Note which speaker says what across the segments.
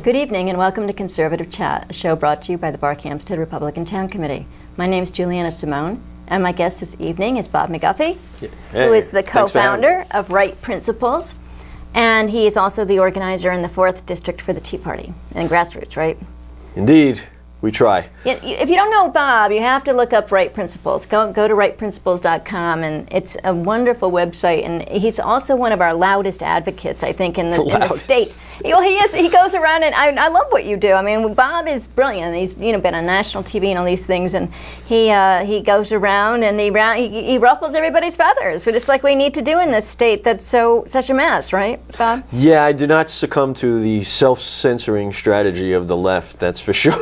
Speaker 1: Good evening and welcome to Conservative Chat, a show brought to you by the Barkhamsted Republican Town Committee. My name is Juliana Simone, and my guest this evening is Bob MacGuffie, who is the co-founder of Right Principles, and he is also the organizer in the 4th District for the Tea Party, and grassroots, right?
Speaker 2: Indeed. We try.
Speaker 1: If you don't know Bob, you have to look up Right Principles. Go to rightprinciples.com, and it's a wonderful website. And he's also one of our loudest advocates, I think, in the state. Well, he is. He goes around, and I love what you do. I mean, Bob is brilliant. He's been on national TV and all these things, and he goes around and he ruffles everybody's feathers, just like we need to do in this state that's such a mess, right, Bob?
Speaker 2: Yeah, I do not succumb to the self-censoring strategy of the left. That's for sure.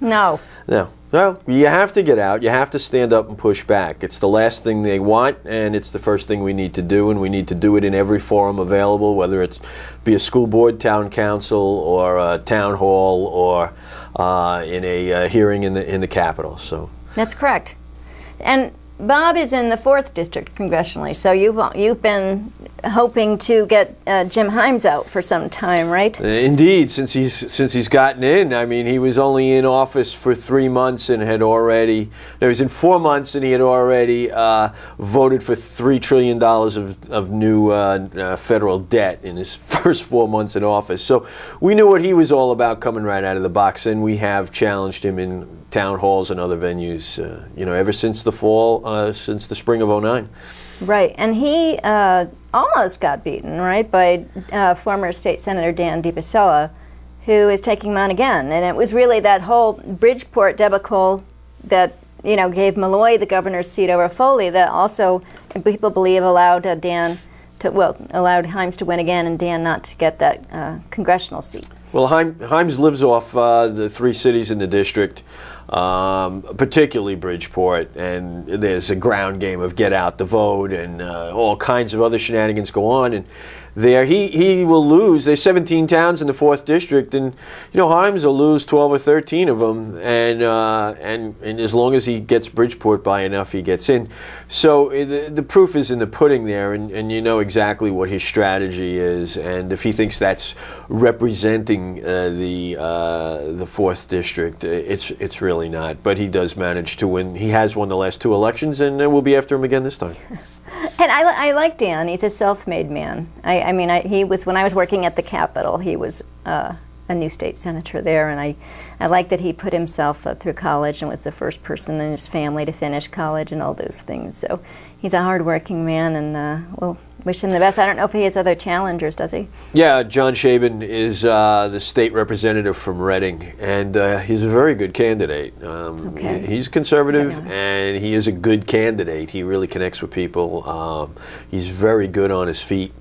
Speaker 1: No.
Speaker 2: Well, you have to get out. You have to stand up and push back. It's the last thing they want, and it's the first thing we need to do, and we need to do it in every forum available, whether it's be a school board, town council, or a town hall, or in a hearing in the Capitol. So
Speaker 1: that's correct. And Bob is in the 4th District congressionally, so you've been hoping to get Jim Himes out for some time, right?
Speaker 2: Indeed, since he's gotten in. I mean, he was only in office for 3 months and had already. No, he was in 4 months and he had already voted for $3 trillion of new federal debt in his first 4 months in office. So we knew what he was all about coming right out of the box, and we have challenged him in town halls and other venues, ever since the fall, since the spring of '09.
Speaker 1: Right, and he almost got beaten, right, by former State Senator Dan DiPasella, who is taking him on again. And it was really that whole Bridgeport debacle that, gave Malloy the governor's seat over Foley that also, people believe, allowed Himes to win again and Dan not to get that congressional seat.
Speaker 2: Well, Himes lives off the 3 cities in the district, particularly Bridgeport, and there's a ground game of get out the vote, and all kinds of other shenanigans go on. And there he will lose. There's 17 towns in the 4th District, and Himes will lose 12 or 13 of them, and as long as he gets Bridgeport by enough, he gets in. So the proof is in the pudding there, and you know exactly what his strategy is, and if he thinks that's representing the 4th District, it's really not. But he does manage to win. He has won the last 2 elections, and we'll be after him again this time.
Speaker 1: And I like Dan. He's a self-made man. He was, when I was working at the Capitol, he was a new state senator there, and I like that he put himself through college and was the first person in his family to finish college and all those things. So he's a hard-working man, and we'll wish him the best. I don't know if he has other challengers, does he? Yeah,
Speaker 2: John Shaban is the state representative from Reading, and he's a very good candidate.
Speaker 1: Okay.
Speaker 2: He's conservative, and he is a good candidate. He really connects with people. He's very good on his feet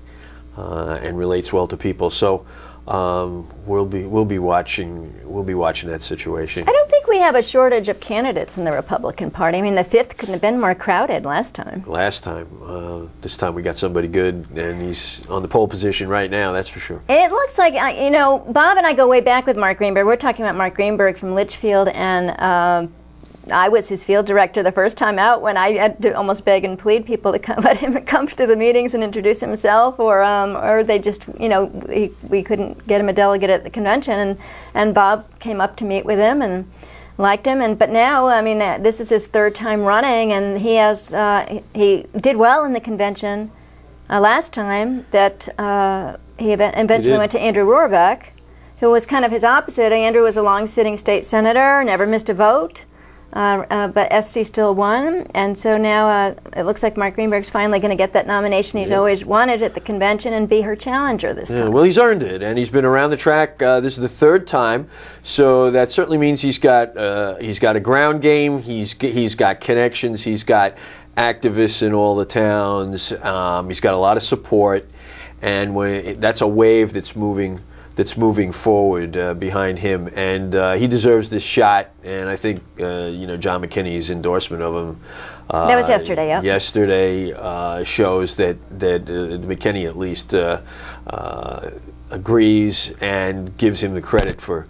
Speaker 2: and relates well to people. So we'll be watching that situation.
Speaker 1: I don't think we have a shortage of candidates in the Republican Party. I mean, the 5th couldn't have been more crowded last time.
Speaker 2: This time we got somebody good, and he's on the pole position right now, that's for sure.
Speaker 1: It looks like, Bob and I go way back with Mark Greenberg. We're talking about Mark Greenberg from Litchfield, and I was his field director the first time out when I had to almost beg and plead people to let him come to the meetings and introduce himself, or they just, we couldn't get him a delegate at the convention, and Bob came up to meet with him and liked him, but now, this is his 3rd time running, and he did well in the convention last time. That he eventually went to Andrew Rohrbeck, who was kind of his opposite. Andrew was a long-sitting state senator, never missed a vote. But SC still won, and so now it looks like Mark Greenberg's finally going to get that nomination he's always wanted at the convention and be her challenger this time.
Speaker 2: Well, he's earned it, and he's been around the track. This is the 3rd time, so that certainly means he's got a ground game. He's got connections. He's got activists in all the towns. He's got a lot of support, and that's a wave that's moving forward behind him, and he deserves this shot. And I think John McKinney's endorsement of him
Speaker 1: that was yesterday. Yeah.
Speaker 2: Yesterday shows that McKinney at least agrees and gives him the credit for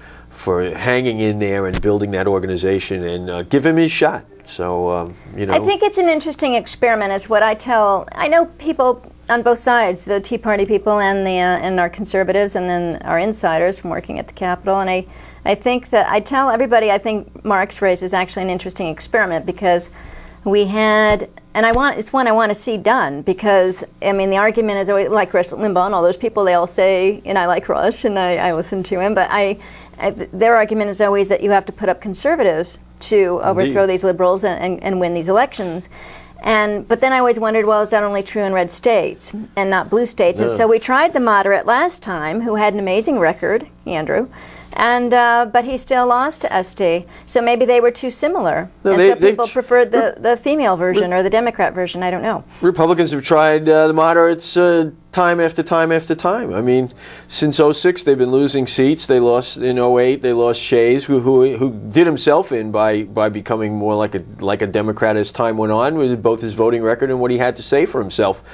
Speaker 2: hanging in there and building that organization, and give him his shot. So I
Speaker 1: think it's an interesting experiment, is what I tell. I know people on both sides, the Tea Party people and our conservatives, and then our insiders from working at the Capitol. And I think that I tell everybody I think Mark's race is actually an interesting experiment because we had, and it's one I want to see done because, I mean, the argument is always, like Rush Limbaugh and all those people, they all say, and I like Rush and I listen to him, but their argument is always that you have to put up conservatives to overthrow these liberals and win these elections. But then I always wondered, well, is that only true in red states and not blue states? And so we tried the moderate last time, who had an amazing record, Andrew, but he still lost to ST. So maybe they were too similar.
Speaker 2: No,
Speaker 1: and so people preferred the female version or the Democrat version. I don't know.
Speaker 2: Republicans have tried the moderates time after time after time. I mean, since '06, they've been losing seats. They lost in '08. They lost Shays, who did himself in by becoming more like a Democrat as time went on, with both his voting record and what he had to say for himself.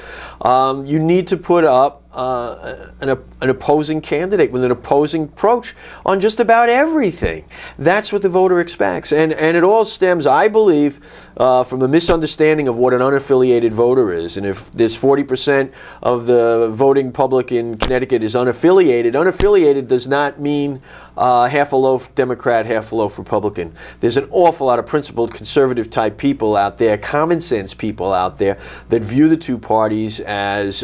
Speaker 2: You need to put up an opposing candidate with an opposing approach on just about everything. That's what the voter expects, and it all stems, I believe, from a misunderstanding of what an unaffiliated voter is. And if there's 40% of the voting public in Connecticut is unaffiliated does not mean half a loaf Democrat, half a loaf Republican. There's an awful lot of principled conservative type people out there, common sense people out there that view the two parties as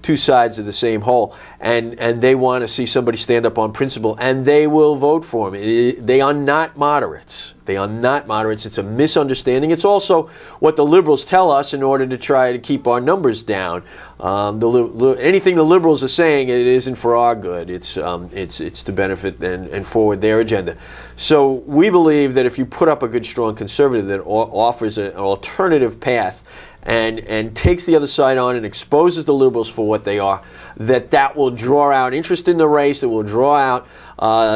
Speaker 2: two sides of the same whole, and they want to see somebody stand up on principle, and they will vote for him. They are not moderates. They are not moderates. It's a misunderstanding. It's also what the liberals tell us in order to try to keep our numbers down. Anything the liberals are saying, it isn't for our good. It's to benefit and forward their agenda. So we believe that if you put up a good, strong conservative that offers an alternative path and takes the other side on and exposes the liberals for what they are, that will draw out interest in the race, it will draw out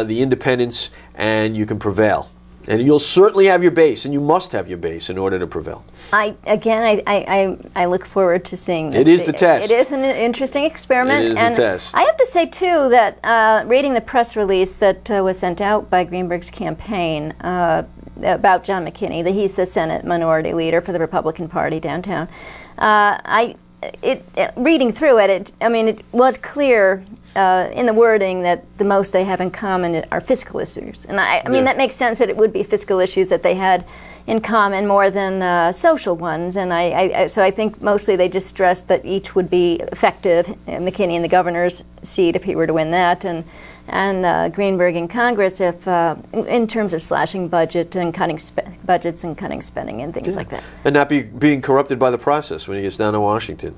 Speaker 2: the independents, and you can prevail. And you'll certainly have your base, and you must have your base in order to prevail. I
Speaker 1: look forward to seeing this.
Speaker 2: It is the test.
Speaker 1: It is an interesting experiment.
Speaker 2: It is
Speaker 1: and
Speaker 2: the test.
Speaker 1: I have to say, too, that reading the press release that was sent out by Greenberg's campaign about John McKinney, he's the Senate minority leader for the Republican Party downtown, reading through it, it was clear in the wording that the most they have in common are fiscal issues. And I mean, that makes sense that it would be fiscal issues that they had in common more than social ones. And so I think mostly they just stressed that each would be effective, McKinney in the governor's seat if he were to win that, and Greenberg in Congress if in terms of slashing budget and cutting budgets and cutting spending and things like that.
Speaker 2: And not being corrupted by the process when he gets down to Washington.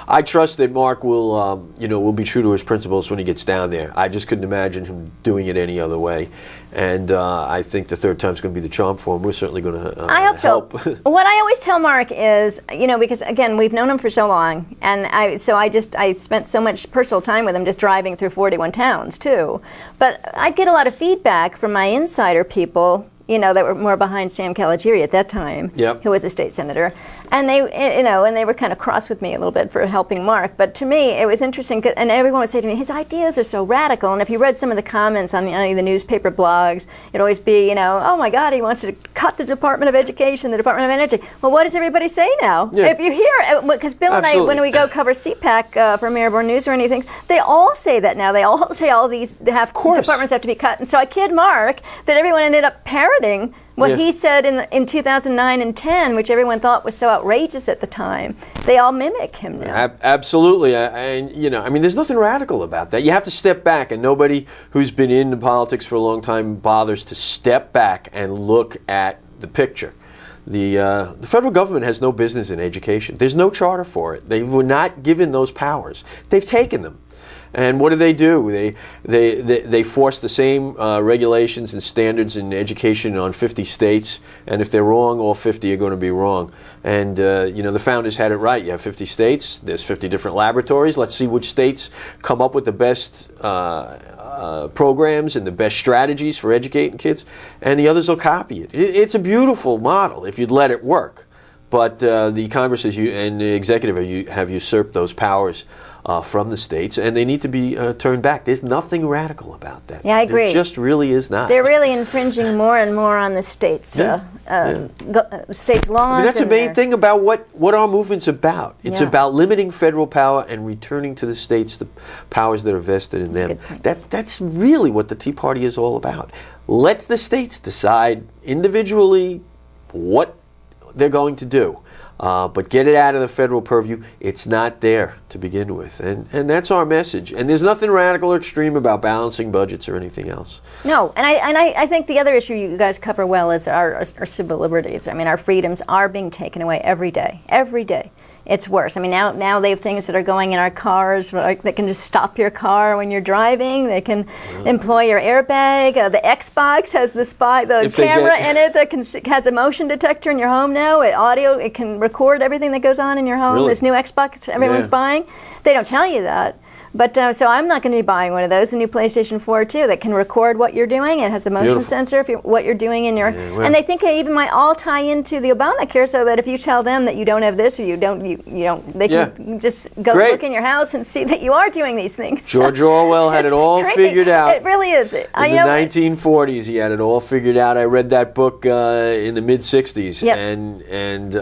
Speaker 2: I trust that Mark will be true to his principles when he gets down there. I just couldn't imagine him doing it any other way. And I think the third time's going to be the charm for him. We're certainly going to
Speaker 1: I hope
Speaker 2: help.
Speaker 1: So. What I always tell Mark is, because again, we've known him for so long, and I spent so much personal time with him just driving through 41 towns too. But I'd get a lot of feedback from my insider people, that were more behind Sam Caligiuri at that time, who was a state senator. And they were kind of cross with me a little bit for helping Mark. But to me, it was interesting, and everyone would say to me, his ideas are so radical. And if you read some of the comments on any of the newspaper blogs, it'd always be, oh my God, he wants to cut the Department of Education, the Department of Energy. Well, what does everybody say now? Yeah. If you hear, because Bill and I, when we go cover CPAC for Maribor News or anything, they all say that now. They all say all these departments have to be cut. And so I kid Mark that everyone ended up parroting what he said in 2009 and 10, which everyone thought was so outrageous at the time. They all mimic him now.
Speaker 2: Absolutely. There's nothing radical about that. You have to step back, and nobody who's been in politics for a long time bothers to step back and look at the picture. The federal government has no business in education. There's no charter for it. They were not given those powers. They've taken them. And what do? They force the same regulations and standards in education on 50 states, and if they're wrong, all 50 are going to be wrong. And the founders had it right. You have 50 states. There's 50 different laboratories. Let's see which states come up with the best programs and the best strategies for educating kids, and the others will copy it. It's a beautiful model if you'd let it work. But the Congress and the executive have usurped those powers from the states, and they need to be turned back. There's nothing radical about that.
Speaker 1: Yeah, I agree.
Speaker 2: There just really is not.
Speaker 1: They're really infringing more and more on the states, the states' laws.
Speaker 2: I mean, that's the main thing about what our movement's about. It's about limiting federal power and returning to the states the powers that are vested in them. That's really what the Tea Party is all about. Let the states decide individually what they're going to do. But get it out of the federal purview. It's not there to begin with. And that's our message. And there's nothing radical or extreme about balancing budgets or anything else.
Speaker 1: No, and I think the other issue you guys cover well is our civil liberties. I mean, our freedoms are being taken away every day. Every day. It's worse. I mean, now they have things that are going in our cars, like they can just stop your car when you're driving. They can employ your airbag. The Xbox has the camera in it that has a motion detector in your home now. It can record everything that goes on in your home.
Speaker 2: Really?
Speaker 1: This new Xbox everyone's buying. They don't tell you that. But so I'm not going to be buying one of those. The new PlayStation 4 too, that can record what you're doing. It has a motion sensor what you're doing in your. And they think it even might all tie into the Obamacare, so that if you tell them that you don't have this or you don't, they can just go look in your house and see that you are doing these things.
Speaker 2: George Orwell had it all figured out.
Speaker 1: It really is.
Speaker 2: In the 1940s, he had it all figured out. I read that book in the mid 60s, and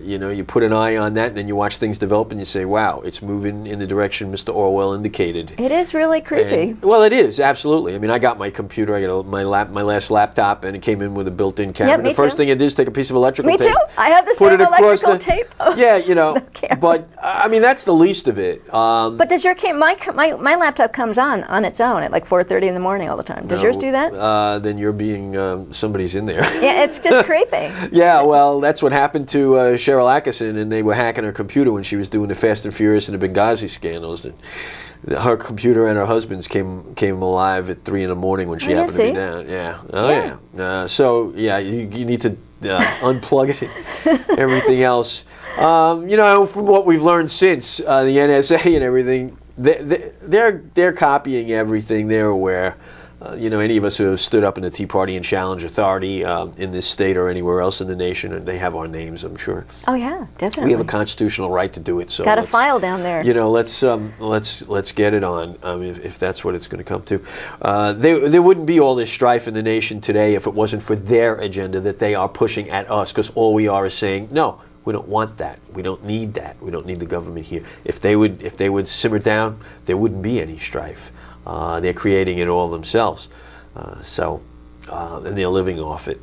Speaker 2: you put an eye on that, and then you watch things develop, and you say, "Wow, it's moving in the direction Mr. Orwell indicated."
Speaker 1: It is really creepy.
Speaker 2: Well, it is, absolutely. I mean, I got my computer, I got my last laptop, and it came in with a built-in camera.
Speaker 1: Yep,
Speaker 2: the first thing I did is take a piece of electrical tape.
Speaker 1: Me too. I have the same electrical tape.
Speaker 2: Yeah, but I mean, that's the least of it.
Speaker 1: But does your my laptop comes on its own at like 4:30 in the morning all the time. Does yours do that?
Speaker 2: Then you're being, somebody's in there.
Speaker 1: Yeah, it's just creepy.
Speaker 2: Yeah, well, that's what happened to Cheryl Atkinson, and they were hacking her computer when she was doing the Fast and Furious and the Benghazi scandals. And her computer and her husband's came alive at 3 in the morning when she happened to be down. Yeah. So you need to unplug it. Everything else, from what we've learned since the NSA and everything, they're copying everything. They're aware. Any of us who have stood up in the Tea Party and challenged authority in this state or anywhere else in the nation, they have our names, I'm sure.
Speaker 1: Oh yeah, definitely.
Speaker 2: We have a constitutional right to do it. So
Speaker 1: got a file down there.
Speaker 2: Let's get it on. If that's what it's going to come to, there wouldn't be all this strife in the nation today if it wasn't for their agenda that they are pushing at us. Because all we are is saying no. We don't want that. We don't need that. We don't need the government here. If they would simmer down, there wouldn't be any strife. They're creating it all themselves, and they're living off it.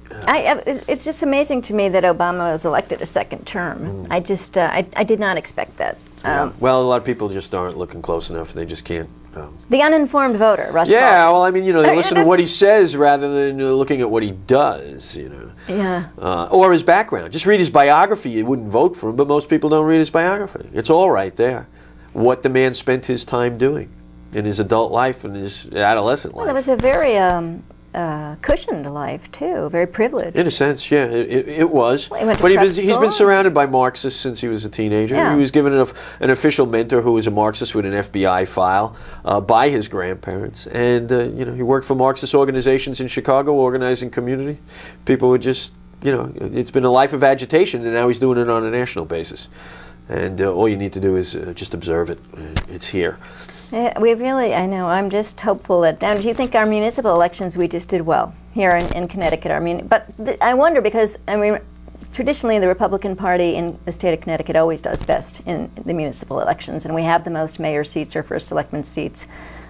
Speaker 1: It's just amazing to me that Obama was elected a second term. I just I did not expect that.
Speaker 2: Well, a lot of people just aren't looking close enough. They just can't.
Speaker 1: The uninformed voter, Rush.
Speaker 2: Yeah, well, I mean, they listen to what he says rather than looking at what he does.
Speaker 1: Yeah.
Speaker 2: Or his background. Just read his biography. You wouldn't vote for him, but most people don't read his biography. It's all right there. What the man spent his time doing in his adult life and his adolescent life.
Speaker 1: Well, it was a very cushioned life, too. Very privileged.
Speaker 2: In a sense, yeah, it was.
Speaker 1: Well,
Speaker 2: but he's been surrounded by Marxists since he was a teenager.
Speaker 1: Yeah.
Speaker 2: He was given an official mentor who was a Marxist with an FBI file by his grandparents. And, he worked for Marxist organizations in Chicago, organizing community. People would just, it's been a life of agitation, and now he's doing it on a national basis. And all you need to do is just observe it. It's here.
Speaker 1: I know. I'm just hopeful that. And do you think our municipal elections we just did well here in Connecticut? But I wonder because traditionally the Republican Party in the state of Connecticut always does best in the municipal elections, and we have the most mayor seats or first selectman seats,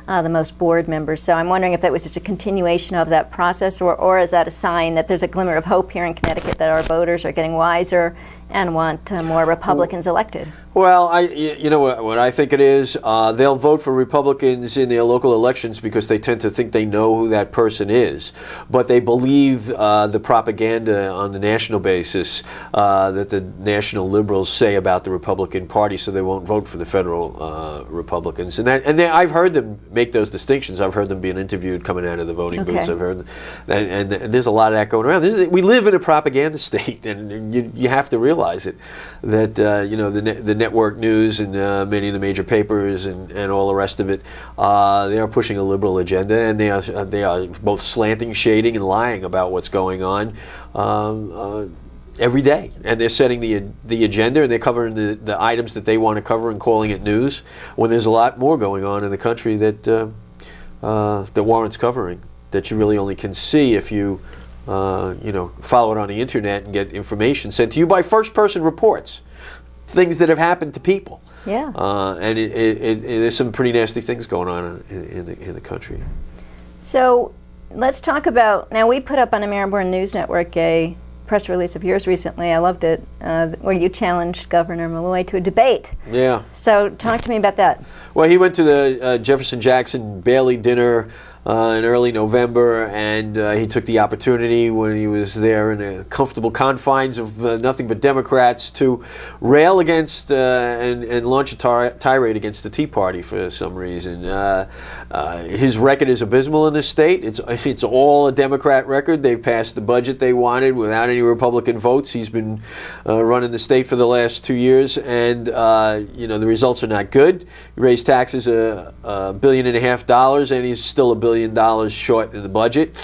Speaker 1: the most board members. So I'm wondering if that was just a continuation of that process, or is that a sign that there's a glimmer of hope here in Connecticut that our voters are getting wiser and want more Republicans elected?
Speaker 2: Well, what I think it is, they'll vote for Republicans in their local elections because they tend to think they know who that person is. But they believe the propaganda on the national basis that the national liberals say about the Republican Party, so they won't vote for the federal Republicans. And I've heard them make those distinctions. I've heard them being interviewed coming out of the voting booths. I've heard, and there's a lot of that going around. We live in a propaganda state, and you have to realize it. That the network news and many of the major papers and all the rest of it, they are pushing a liberal agenda, and they are both slanting, shading, and lying about what's going on. every day, and they're setting the agenda, and they're covering the items that they want to cover and calling it news, when there's a lot more going on in the country that warrants covering, that you really only can see if you follow it on the internet and get information sent to you by first-person reports, things that have happened to people.
Speaker 1: Yeah.
Speaker 2: And there's some pretty nasty things going on in the country.
Speaker 1: So let's talk about, now we put up on the Marylebone News Network a press release of yours recently. I loved it, where you challenged Governor Malloy to a debate.
Speaker 2: Yeah.
Speaker 1: So talk to me about that.
Speaker 2: Well, he went to the Jefferson Jackson Bailey dinner in early November, and he took the opportunity when he was there in the comfortable confines of nothing but Democrats to rail against and launch a tirade against the Tea Party for some reason. His record is abysmal in this state. It's all a Democrat record. They've passed the budget they wanted without any Republican votes. He's been running the state for the last 2 years, and the results are not good. He raised taxes $1.5 billion, and he's still $1 billion short in the budget.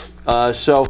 Speaker 2: So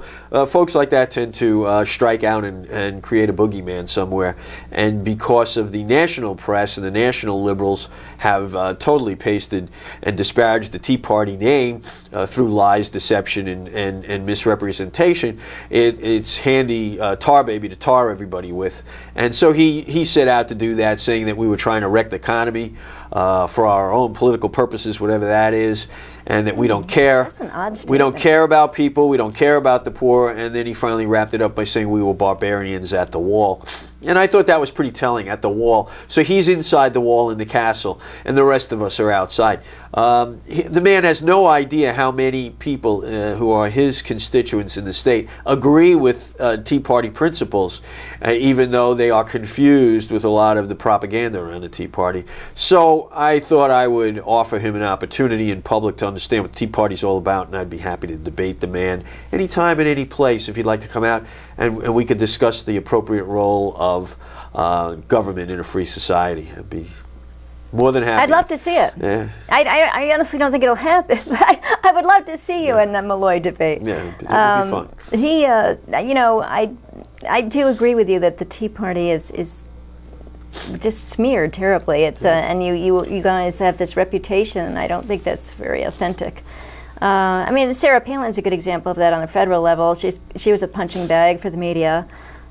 Speaker 2: folks like that tend to strike out and create a boogeyman somewhere. And because of the national press and the national liberals have totally pasted and disparaged the Tea Party name through lies, deception, and misrepresentation, it's handy tar baby to tar everybody with. And so he set out to do that, saying that we were trying to wreck the economy for our own political purposes, whatever that is, and that we don't care.
Speaker 1: That's an odd statement.
Speaker 2: We don't care about people. We don't care about the poor. And then he finally wrapped it up by saying we were barbarians at the wall. And I thought that was pretty telling, at the wall. So he's inside the wall in the castle, and the rest of us are outside. The man has no idea how many people who are his constituents in the state agree with Tea Party principles, even though they are confused with a lot of the propaganda around the Tea Party. So I thought I would offer him an opportunity in public to understand what the Tea Party's all about, and I'd be happy to debate the man anytime and any place if he'd like to come out, and we could discuss the appropriate role of government in a free society. I'd be more than happy.
Speaker 1: I'd love to see it.
Speaker 2: Yeah.
Speaker 1: I honestly don't think it'll happen, but I would love to see you in the Malloy debate.
Speaker 2: Yeah, it would be fun.
Speaker 1: I do agree with you that the Tea Party is just smeared terribly. It's and you guys have this reputation, and I don't think that's very authentic. Sarah Palin's a good example of that on a federal level. She was a punching bag for the media.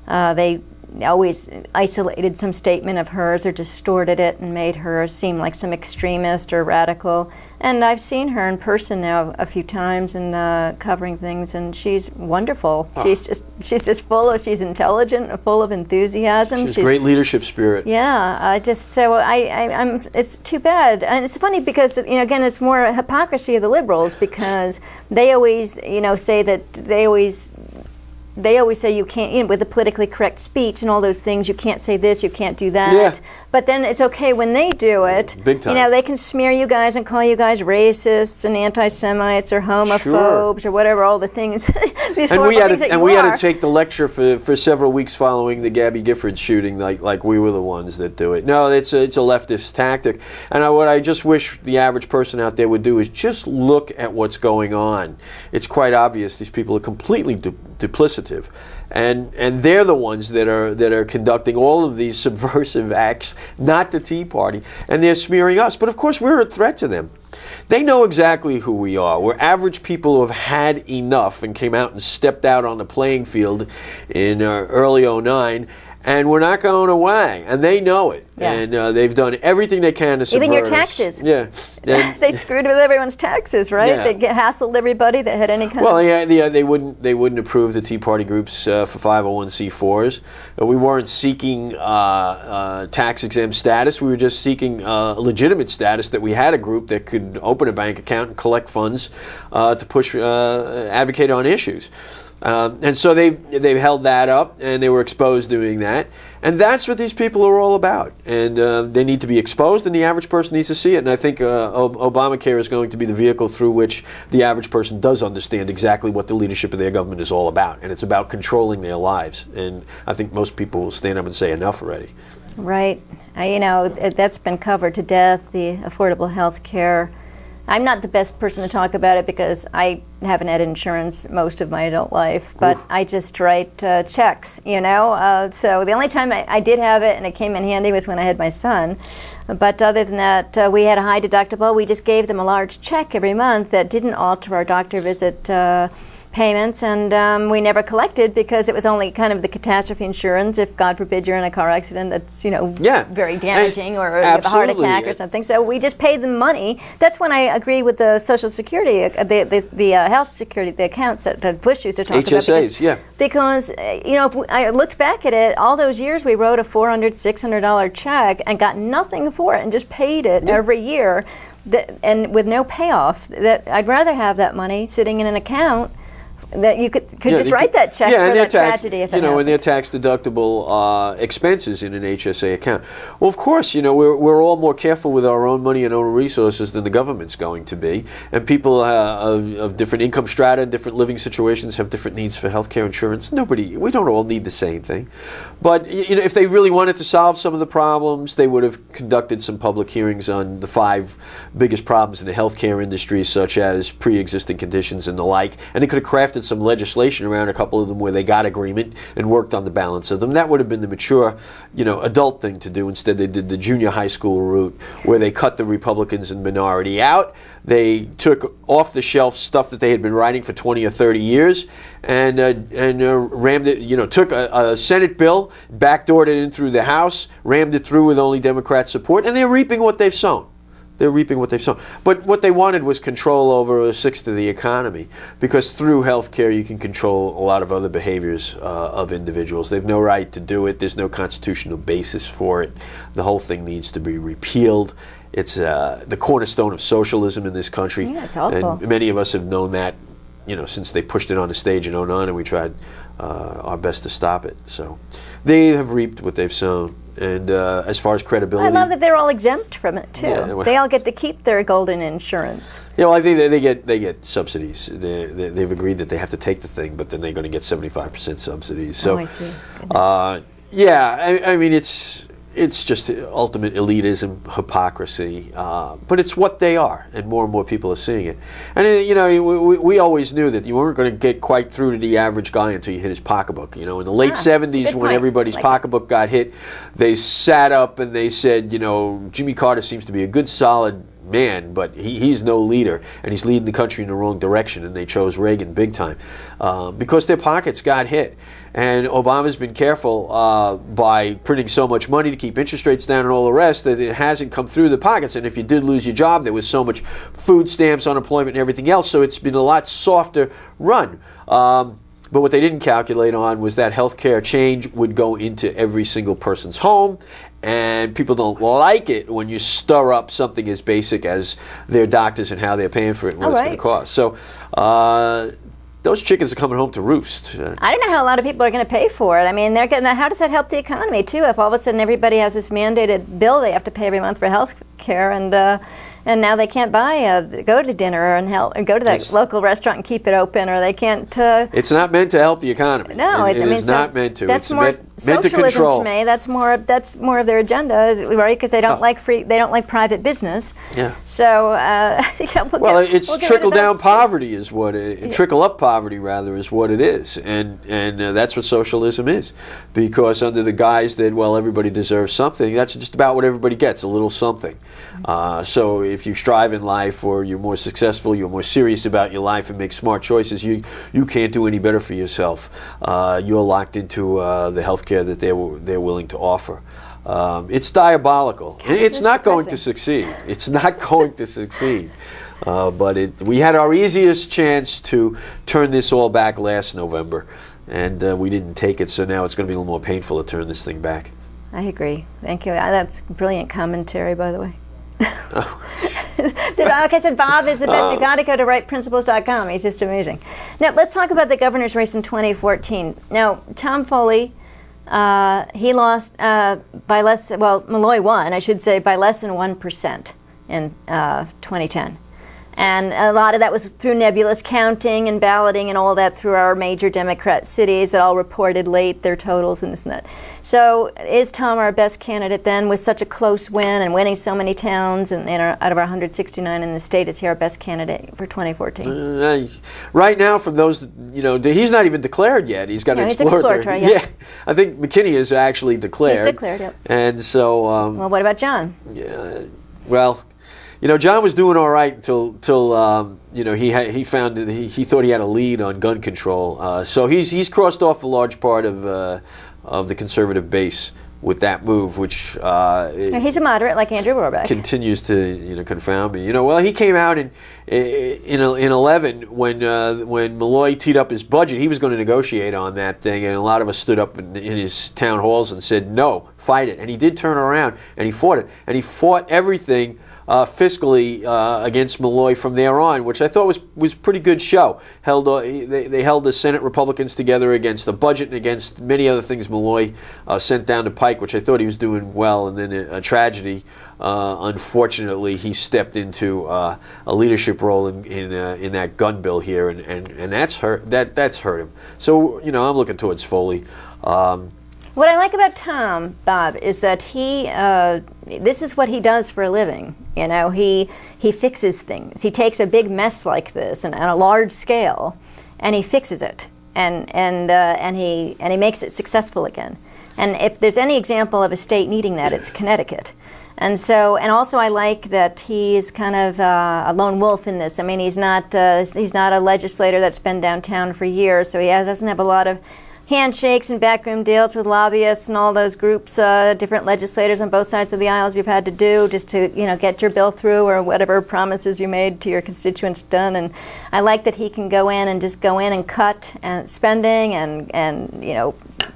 Speaker 1: They always isolated some statement of hers or distorted it and made her seem like some extremist or radical. And I've seen her in person now a few times and covering things, and she's wonderful. Oh. She's intelligent, full of enthusiasm.
Speaker 2: She's great leadership spirit.
Speaker 1: Yeah, it's too bad, and it's funny because again, it's more a hypocrisy of the liberals, because they always say that they always say you can't, with the politically correct speech and all those things, you can't say this, you can't do that.
Speaker 2: Yeah.
Speaker 1: But then it's okay when they do it.
Speaker 2: Big time.
Speaker 1: They can smear you guys and call you guys racists and anti-Semites or homophobes or whatever, all the things. These
Speaker 2: and we had
Speaker 1: to
Speaker 2: take the lecture for several weeks following the Gabby Giffords shooting, like we were the ones that do it. No, it's a leftist tactic. And what I just wish the average person out there would do is just look at what's going on. It's quite obvious these people are completely duplicative, and they're the ones that are conducting all of these subversive acts, not the Tea Party, and they're smearing us. But of course, we're a threat to them. They know exactly who we are. We're average people who have had enough and came out and stepped out on the playing field in early '09. And we're not going away, and they know it. Yeah. And they've done everything they can to subvert
Speaker 1: even your
Speaker 2: us.
Speaker 1: taxes.
Speaker 2: Yeah,
Speaker 1: they screwed with everyone's taxes, right?
Speaker 2: Yeah.
Speaker 1: They hassled everybody that had any kind.
Speaker 2: Well, they wouldn't approve the Tea Party groups for 501c4s. We weren't seeking tax-exempt status. We were just seeking legitimate status, that we had a group that could open a bank account and collect funds to push, advocate on issues. And so they've held that up, and they were exposed doing that. And that's what these people are all about. And they need to be exposed, and the average person needs to see it. And I think Obamacare is going to be the vehicle through which the average person does understand exactly what the leadership of their government is all about. And it's about controlling their lives. And I think most people will stand up and say enough already.
Speaker 1: Right. That's been covered to death, the affordable health care. I'm not the best person to talk about it because I haven't had insurance most of my adult life, but I just write checks, you know. So the only time I did have it and it came in handy was when I had my son. But other than that, we had a high deductible. We just gave them a large check every month that didn't alter our doctor visit payments, and we never collected because it was only kind of the catastrophe insurance if, God forbid, you're in a car accident that's, you know, very damaging, or you have a heart attack or something. So we just paid them money. That's when I agree with the Social Security, the health security, the accounts that Bush used to talk about.
Speaker 2: HSAs,
Speaker 1: because you know, if I looked back at it, all those years we wrote a $400, $600 check and got nothing for it and just paid it every year, and with no payoff. That I'd rather have that money sitting in an account that you could just write that check for that tragedy if it happened.
Speaker 2: And their tax deductible expenses in an HSA account. Well, of course, you know, we're all more careful with our own money and own resources than the government's going to be. And people of different income strata and different living situations have different needs for health care insurance. We don't all need the same thing. But, you know, if they really wanted to solve some of the problems, they would have conducted some public hearings on the 5 biggest problems in the healthcare industry, such as pre-existing conditions and the like. And they could have crafted some legislation around a couple of them where they got agreement and worked on the balance of them. That would have been the mature, you know, adult thing to do. Instead, they did the junior high school route where they cut the Republicans and minority out. They took off-the-shelf stuff that they had been writing for 20 or 30 years and rammed it, you know, took a Senate bill, backdoored it in through the House, rammed it through with only Democrat support, and they're reaping what they've sown. But what they wanted was control over 1/6 of the economy, because through healthcare you can control a lot of other behaviors of individuals. They have no right to do it. There's no constitutional basis for it. The whole thing needs to be repealed. It's the cornerstone of socialism in this country.
Speaker 1: Yeah, it's awful.
Speaker 2: And many of us have known that, you know, since they pushed it on the stage in '09, and we tried our best to stop it. So they have reaped what they've sown. And as far as credibility,
Speaker 1: I love that they're all exempt from it too.
Speaker 2: Yeah,
Speaker 1: they all get to keep their golden insurance.
Speaker 2: Yeah, well, I think they get subsidies. They've agreed that they have to take the thing, but then they're going to get 75% subsidies. So,
Speaker 1: I see.
Speaker 2: I mean, it's just ultimate elitism, hypocrisy, but it's what they are, and more people are seeing it. And you know, we always knew that you weren't going to get quite through to the average guy until you hit his pocketbook. You know, in the late 70s, when everybody's pocketbook got hit, they sat up and they said, you know, Jimmy Carter seems to be a good, solid man, but he's no leader, and he's leading the country in the wrong direction, and they chose Reagan big time because their pockets got hit. And Obama's been careful by printing so much money to keep interest rates down and all the rest that it hasn't come through the pockets. And if you did lose your job, there was so much food stamps, unemployment, and everything else, so it's been a lot softer run. But what they didn't calculate on was that healthcare change would go into every single person's home, and people don't like it when you stir up something as basic as their doctors and how they're paying for it and what it's going to cost. So those chickens are coming home to roost.
Speaker 1: I don't know how a lot of people are going to pay for it. I mean, they're getting. How does that help the economy too? If all of a sudden everybody has this mandated bill they have to pay every month for health care, and now they can't go to dinner and go to that local restaurant and keep it open, or they can't.
Speaker 2: It's not meant to help the economy.
Speaker 1: No,
Speaker 2: it is not meant to.
Speaker 1: That's
Speaker 2: it's
Speaker 1: more
Speaker 2: meant to control.
Speaker 1: To me. That's more of their agenda, right? Because they don't like free. They don't like private business.
Speaker 2: Yeah.
Speaker 1: So
Speaker 2: it's trickle down poverty is what it. Trickle up poverty rather is what it is, and that's what socialism is. Because under the guise that everybody deserves something, that's just about what everybody gets, a little something. So if you strive in life, or you're more successful, you're more serious about your life and make smart choices, you can't do any better for yourself. You're locked into the health care that they're willing to offer. It's diabolical. It's not going to succeed. It's not going to succeed. But we had our easiest chance to turn this all back last November, and we didn't take it, so now it's going to be a little more painful to turn this thing back.
Speaker 1: I agree. Thank you. That's brilliant commentary, by the way. Like I said, Bob is the best. You got to go to rightprinciples.com. He's just amazing. Now, let's talk about the governor's race in 2014. Now, Tom Foley, he lost by less, Malloy won, I should say, by less than 1% in 2010. And a lot of that was through nebulous counting and balloting and all that through our major Democrat cities that all reported late their totals and this and that. So is Tom our best candidate then, with such a close win and winning so many towns and out of our 169 in the state? Is he our best candidate for 2014?
Speaker 2: Right now, from those, he's not even declared yet. He's got an
Speaker 1: he's
Speaker 2: exploratory.
Speaker 1: Yeah,
Speaker 2: I think McKinney is actually declared.
Speaker 1: He's declared, yep.
Speaker 2: And so.
Speaker 1: Well, what about John?
Speaker 2: Yeah. Well. John was doing all right until he found that he thought he had a lead on gun control. So he's crossed off a large part of the conservative base with that move, which
Speaker 1: he's a moderate like Andrew Rohrbeck.
Speaker 2: Continues to confound me. Well, he came out in 11 when Malloy teed up his budget. He was going to negotiate on that thing, and a lot of us stood up in his town halls and said, "No, fight it." And he did turn around and he fought it, and he fought everything. Fiscally against Malloy from there on, which I thought was pretty good show. They held the Senate Republicans together against the budget and against many other things Malloy sent down the pike, which I thought he was doing well. And then a tragedy, unfortunately, he stepped into a leadership role in that gun bill here, and that's hurt. That's hurt him. So I'm looking towards Foley.
Speaker 1: What I like about Tom, Bob, is that this is what he does for a living. He fixes things. He takes a big mess like this and on a large scale, and he fixes it, and he makes it successful again. And if there's any example of a state needing that, it's Connecticut. And also I like that he is kind of a lone wolf in this. I mean, he's not a legislator that's been downtown for years, so he doesn't have a lot of handshakes and backroom deals with lobbyists and all those groups, different legislators on both sides of the aisles you've had to do just to get your bill through or whatever promises you made to your constituents done. And I like that he can go in and cut and spending and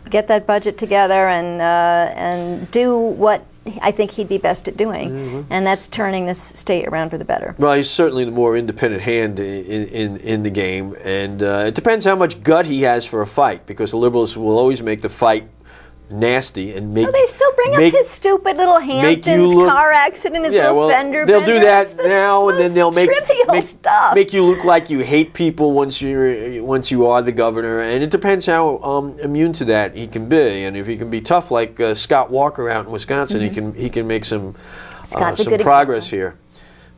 Speaker 1: get that budget together and do what I think he'd be best at doing, and that's turning this state around for the better.
Speaker 2: Well, he's certainly the more independent hand in the game, and it depends how much gut he has for a fight, because the liberals will always make the fight nasty and make.
Speaker 1: Well, they still bring up his stupid little Hamptons car accident, his little fender
Speaker 2: they'll
Speaker 1: bender.
Speaker 2: do that now, and then they'll make you look like you hate people once you are the governor, and it depends how immune to that he can be, and if he can be tough like Scott Walker out in Wisconsin, he can make some progress here.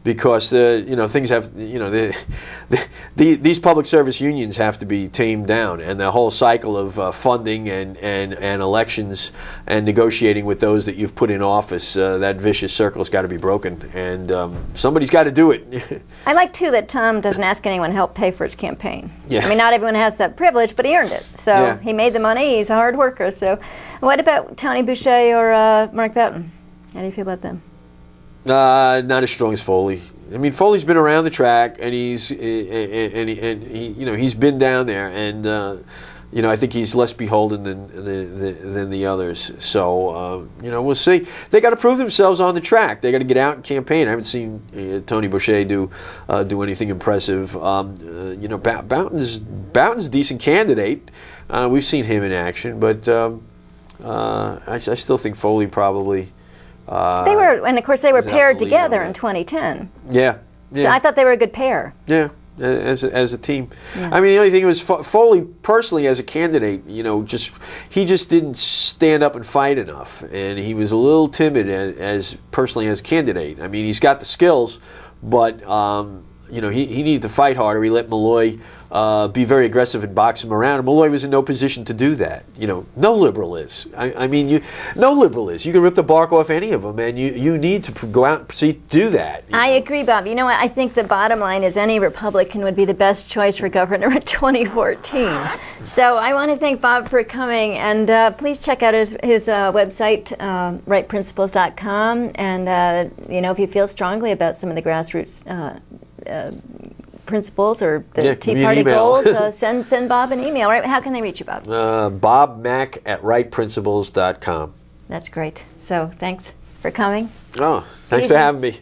Speaker 2: Because things have these public service unions have to be tamed down, and the whole cycle of funding and elections and negotiating with those that you've put in office, that vicious circle's got to be broken, and somebody's got to do it.
Speaker 1: I like too that Tom doesn't ask anyone to help pay for his campaign.
Speaker 2: Yeah.
Speaker 1: I mean, not everyone has that privilege, but he earned it. So he made the money. He's a hard worker. So, what about Tony Boucher or Mark Boughton? How do you feel about them?
Speaker 2: Not as strong as Foley. I mean, Foley's been around the track, and he's been down there, and I think he's less beholden than the others. So we'll see. They got to prove themselves on the track. They got to get out and campaign. I haven't seen Tony Boucher do anything impressive. Boughton's a decent candidate. We've seen him in action, but I still think Foley probably.
Speaker 1: They were paired together in 2010.
Speaker 2: Yeah.
Speaker 1: So I thought they were a good pair.
Speaker 2: Yeah, as a team.
Speaker 1: Yeah.
Speaker 2: I mean, the only thing was Foley personally as a candidate, he just didn't stand up and fight enough, and he was a little timid as personally as a candidate. I mean, he's got the skills, but he needed to fight harder. He let Malloy be very aggressive and box him around. And Malloy was in no position to do that. No liberal is. No liberal is. You can rip the bark off any of them, and you need to go out and proceed to do that.
Speaker 1: I agree, Bob. You know what? I think the bottom line is any Republican would be the best choice for governor in 2014. So I want to thank Bob for coming, and please check out his website, rightprinciples.com, and if you feel strongly about some of the grassroots principles or the Tea Party goals, send Bob an email. Right? How can they reach you, Bob?
Speaker 2: BobMack@rightprinciples.com.
Speaker 1: That's great. So thanks for coming.
Speaker 2: Oh, thanks for having me.